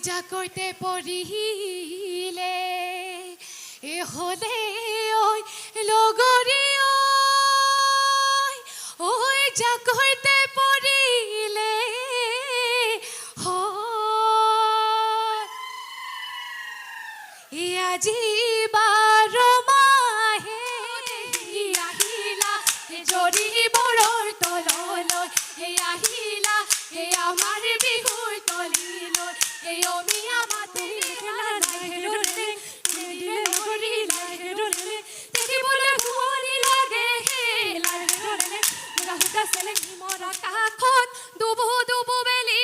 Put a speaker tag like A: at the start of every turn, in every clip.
A: জাকৈতে পৰিলে হলে ঐ লগৰী ঐ জাকৈতে পৰিলে আজি 12 মাহে আহিলা জৰি বৰৰ তললৈ আহিলা আমাৰ বিহুৰ তলিলৈ অমিয়া মাতে লাহেৰলে লগৰী লাহেৰলে দেখিবলৈ শুৱনি লাগে লাহেৰলে গাহুটা চেলেঙি মৰা কাষত দুবু দুবু বেলি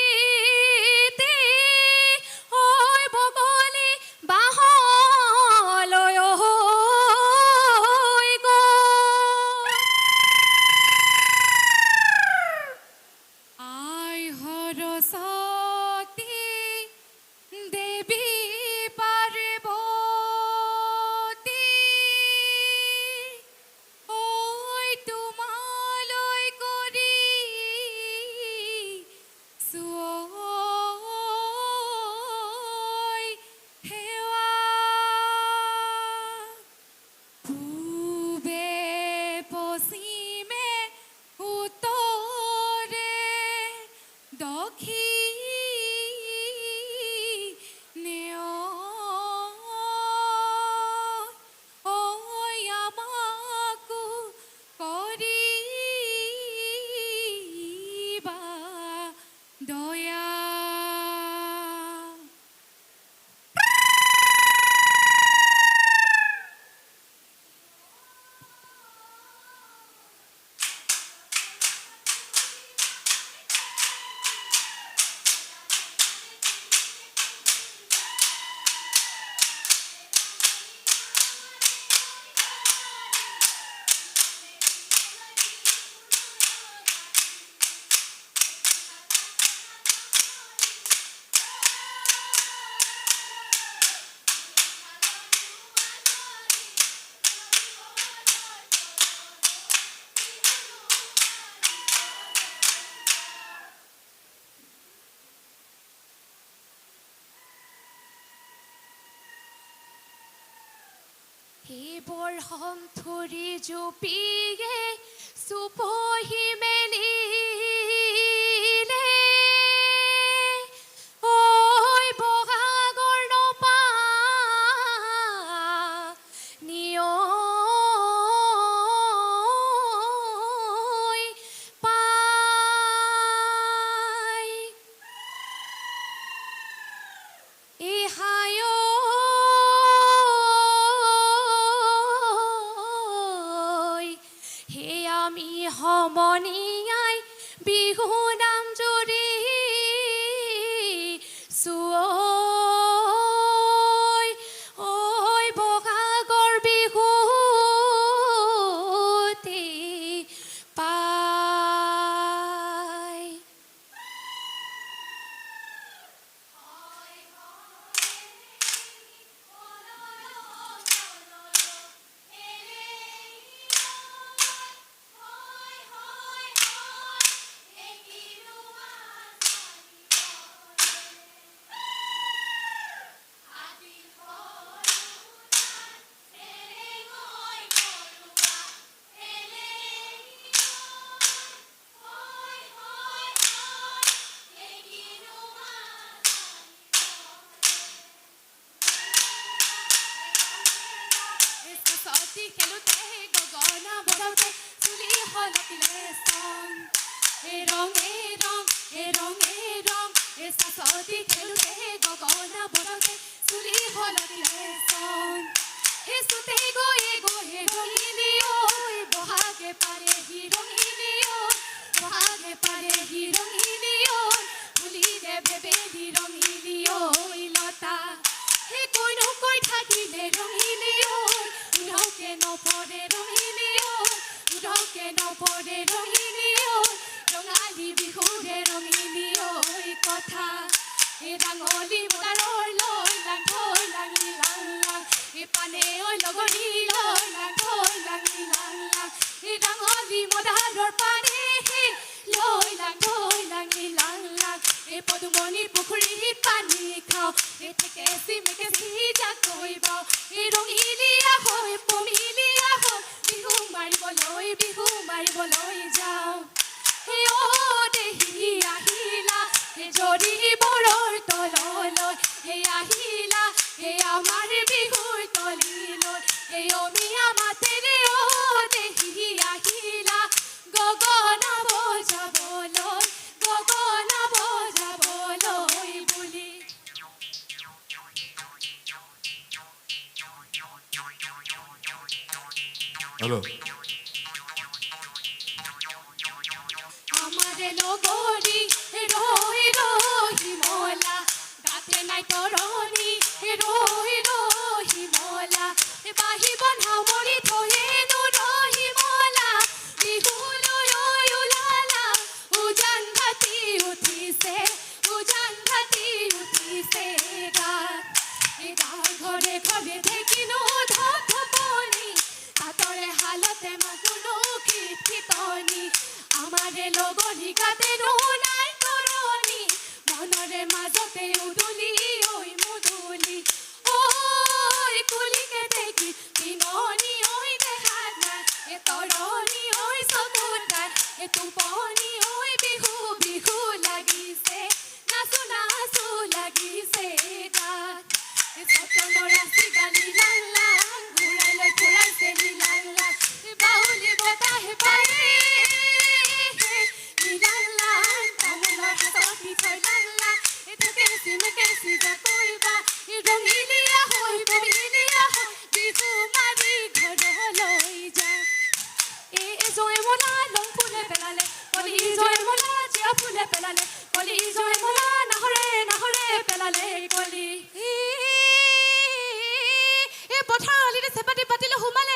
A: বৰ হমথুৰি জুপিয়ে চুপহি মেলিলে ঐ বহাগৰ নপা নিয় পাই ইহায় সমনিয়াই বিহু নাম জুৰি ঐ বহাগৰ বিহুতে পাই খেলোতে গগনা বজাওতে চুলি হলকিলে চং ৰং সাচতি খেলোতে গগনা বজাওতে চুলি হলকিলে চং চুতে গৈ ৰঙিলি বহাগে পাৰে ৰঙিলি বহাগে পাৰে ৰঙিলি ফুলি দে বেবেলি ৰঙিলি লতা কৈনো কৈ থাকিলে ৰঙিলি উধাওকে নপৰে ৰঙিলি উধাওকে নপৰে ৰঙিলি ৰঙালী বিহুৰে ৰঙিলি কথা ডাঙলি বজাৰৰ লৈ লাংঘল লাঙি লাং লাং পানে লগৰী লৈ লাংঘল লাঙি লাং লাং ডাঙলি বজাৰৰ পানে লৈ লাংঘল লাঙি লাং লাং পদুমণিৰ পুখুৰীত পানী খাওঁ থেকে সিমকে সিজা কইব এই ৰঙিলিয়া হৈ পমিলিয়া হৈ বিহু মাৰিবলৈ যাওঁ হে অ দেহি আহিলা হে জৰি বৰৰ তললৈ হে আহিলা হে আমাৰ বিহুৰ তলিলৈ হে অমিয়া মাতেৰে অ দেহি আহিলা গগনা বজাবলৈ বুলি
B: Hello.
A: আমারে লগরি রই রহি মোলা গাতে নাই তরণি রই রহি মোলা বাহি বন্ধা মৰি থয়ে ৰহি মোলা বিহুলৈ ওলালা উজান ঘাটি উঠিছে গাত ঘৰে ঘৰে ঢেকিনো ধপধপনি তাতৰে হালতে মাগুলো খিটখিটনি আমাৰে লগৰি গাতেনো নাই তৰণি মনৰে মাজতে উদুলি ঐ মুদুলি ঐ কুলিকে দেখি দিননি ঐ দেখাত নাই তৰণি ঐ চকুত নাই টোপনি ঐ বিহু লাগিছে নাচো লাগিছে গাত সতনৰ ৰাচি গালি লাং ঘূৰাই লৈ ফুৰাইছে লাং বাউলি বতাহে পায়ে তামোলৰ হাতত থৈ লাং এটোকে চিমকে চিজা কৰিবা ৰঙিলিয়া হৈ পমিলিয়া হৈ বিহু মাৰি ঘৰলৈ যা জয় মোলা লং ফুলে পেলালে কলি জয় মোলা জিয়া ফুলে পেলালে কলি জয় মোলা নাহৰে পেলালে কলি পথাৰ আলিতে চেপাতি পাতিলে সোমালে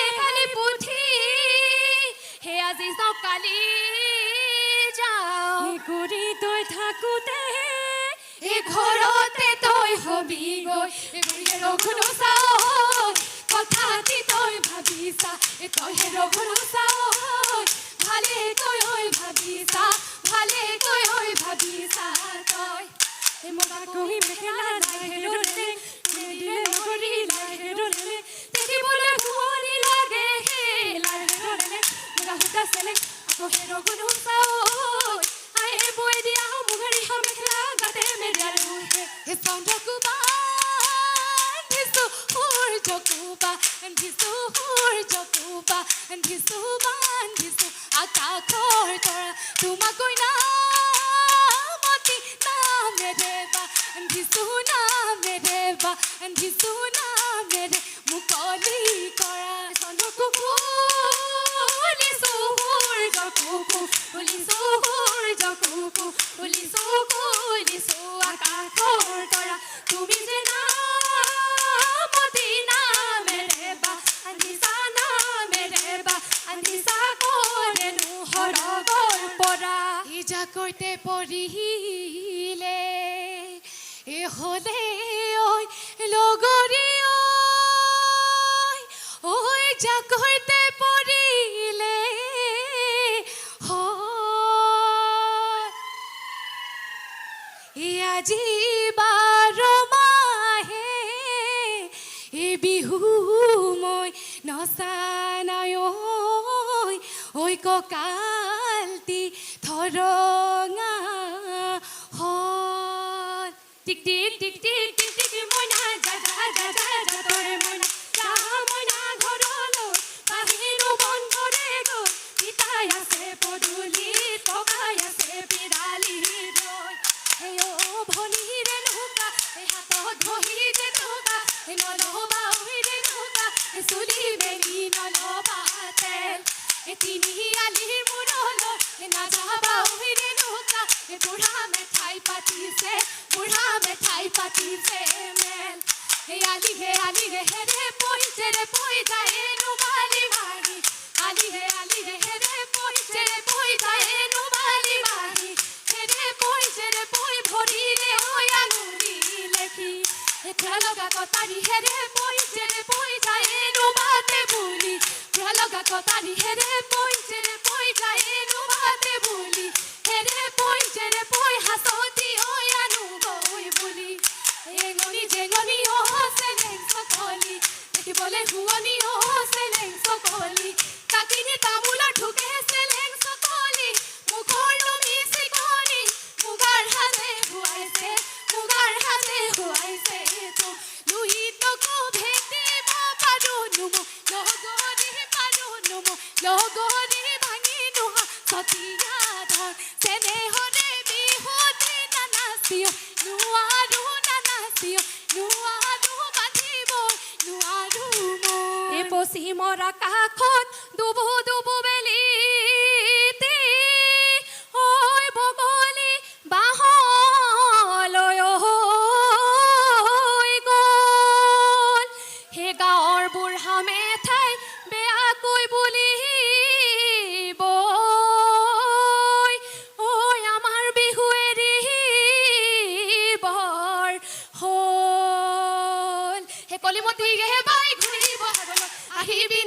A: এখালি পুথি হে আজি যাওঁ কালি যাওঁ কৰি তই থাকোতে ঘৰতে তই হবি গৈ ৰঘুনো চাওঁ কথা তই ভাবিছা তই হে ৰঘুনো চাওঁ ভালে কৈ ভাবিছা তই মগা কহি মেখেলা লাহেৰলে দিলে নগৰী লাহেৰলে দেখিবলৈ শুৱনি লাগে হে লাহেৰলে মগা সূতা চেলে আকৌ হে ৰঘুনো চাওঁ আয়ে বৈ দিয়া মুগাৰী মেখেলা গাতে মেৰিয়াৰ মুহে হে চন্দ্ৰকো বান্ধিছো আকাশৰ তৰা তোমাকৈ নামতি নামেৰে মুকলি কৰা চন্দ্ৰকো ফুলিছো আকাশৰ তৰা তুমি যে নামতি নামেৰে আন্ধিছা কৰেনো সৰগৰ পৰা ইজাকৈতে পৰিলে হলে ঐ লগৰী ঐ জাকৈতে পৰিলে আজি 12 মাহে বিহু মই নচা নাই ঐ কঁকালটি থৰঙা হ'ল টিক টিক টিক টিক টিক টিক মইনা যা তৰে মইনা যা মইনা ঘৰলৈ বাহিৰো বন্ধৰে গৈ পিতাই আছে পদূলি পকাই আছে পিৰালি ৰৈ হে অ ভনীৰে নৌকা হাতত ধৰি যে নৌকা নলবা ঐৰে নৌকা চুলি বেলি নলবা তেল তিনিআলিৰ মূৰলৈ নাযাবা ঐৰে নৌকা বুঢ়া মেঠাই পাতিছে মেল আলি হে হেৰে পইচেৰে পই যায় নুবালি মাৰি আলি হে হেৰে পইচেৰে পই যায় নুবালি মাৰি হেৰে পইচেৰে পই ভৰিৰে ঐ আঙুলি লেখি লগা কটাৰী হেৰে পইচেৰে পই যায় নুবাতে বুলি লগা কটাৰী হেৰে পইচেৰে পই যায় নুবাতে বুলি হেৰে পইচেৰে পই হাসতি নাচিও নোৱাৰো না নাচিও নোৱাৰো বান্ধিব নোৱাৰো মই এই পশ্চিমৰ আকাশত ডুবু ডুবু বেলিতে ঐ বগলী বাহলৈ গ'ল সেই গাঁৱৰ বুঢ়া মেঠাই বেয়াকৈ বুলিব ঐ আমাৰ বিহু এৰিবৰ হ'ল সেই কলিমতি হে বাই ঘূৰিব হাতলৈ আহিবি